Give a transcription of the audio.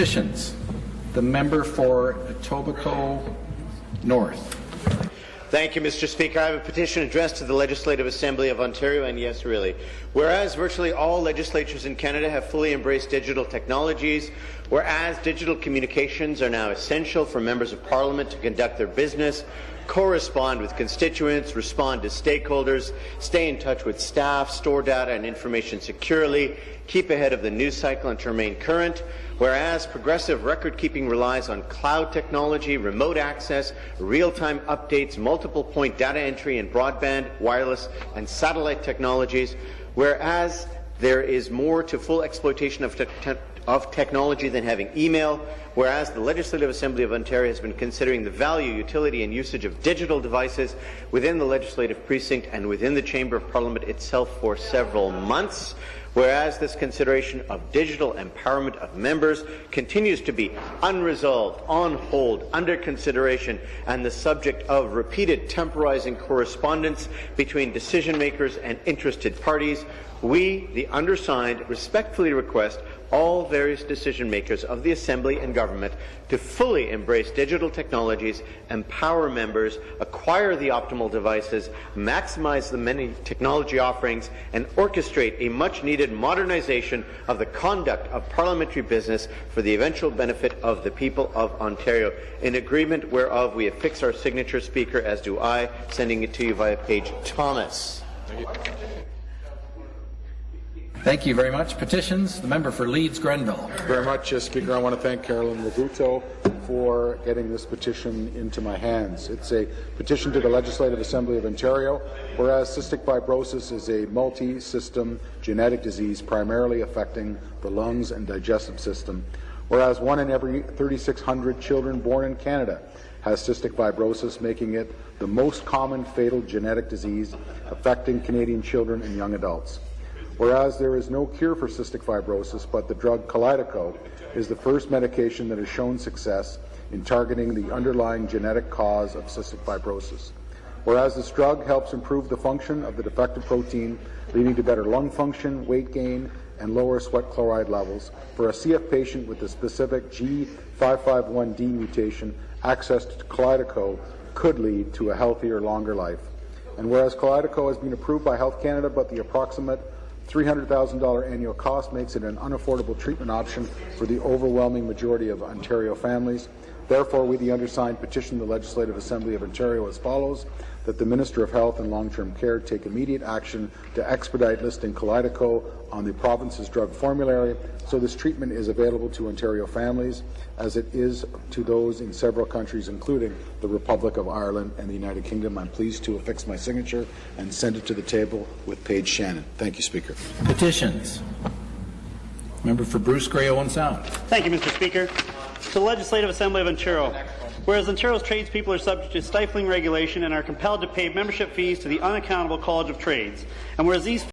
Petitions. The member for Etobicoke North. Thank you, Mr. Speaker. I have a petition addressed to the Legislative Assembly of Ontario, and yes, really. Whereas virtually all legislatures in Canada have fully embraced digital technologies, whereas digital communications are now essential for members of Parliament to conduct their business, correspond with constituents, respond to stakeholders, stay in touch with staff, store data and information securely, keep ahead of the news cycle and to remain current, whereas progressive record-keeping relies on cloud technology, remote access, real-time updates, multiple-point data entry and broadband, wireless and satellite technologies, whereas there is more to full exploitation of technology than having email, whereas the Legislative Assembly of Ontario has been considering the value, utility and usage of digital devices within the legislative precinct and within the Chamber of Parliament itself for several months, whereas this consideration of digital empowerment of members continues to be unresolved, on hold, under consideration, and the subject of repeated temporizing correspondence between decision-makers and interested parties, we, the undersigned, respectfully request all various decision-makers of the Assembly and Government to fully embrace digital technologies, empower members, acquire the optimal devices, maximize the many technology offerings, and orchestrate a much-needed modernization of the conduct of parliamentary business for the eventual benefit of the people of Ontario. In agreement whereof we affix our signature, Speaker, as do I, sending it to you via Page Thomas. Thank you very much. Petitions. The member for Leeds Grenville. Thank you very much, Speaker. I want to thank Carolyn Labuto for getting this petition into my hands. It's a petition to the Legislative Assembly of Ontario, whereas cystic fibrosis is a multi-system genetic disease primarily affecting the lungs and digestive system, whereas 1 in every 3,600 children born in Canada has cystic fibrosis, making it the most common fatal genetic disease affecting Canadian children and young adults. Whereas there is no cure for cystic fibrosis, but the drug Kalydeco is the first medication that has shown success in targeting the underlying genetic cause of cystic fibrosis. Whereas this drug helps improve the function of the defective protein, leading to better lung function, weight gain, and lower sweat chloride levels. For a CF patient with the specific G551D mutation, access to Kalydeco could lead to a healthier, longer life. And whereas Kalydeco has been approved by Health Canada, but the approximate $300,000 annual cost makes it an unaffordable treatment option for the overwhelming majority of Ontario families. Therefore, we, the undersigned, petition the Legislative Assembly of Ontario as follows: that the Minister of Health and Long-Term Care take immediate action to expedite listing Kalydeco on the province's drug formulary so this treatment is available to Ontario families as it is to those in several countries, including the Republic of Ireland and the United Kingdom. I'm pleased to affix my signature and send it to the table with Paige Shannon. Thank you, Speaker. Petitions. Member for Bruce Grey, Owen Sound. Thank you, Mr. Speaker. To the Legislative Assembly of Ontario. Whereas Ontario's tradespeople are subject to stifling regulation and are compelled to pay membership fees to the unaccountable College of Trades, and whereas these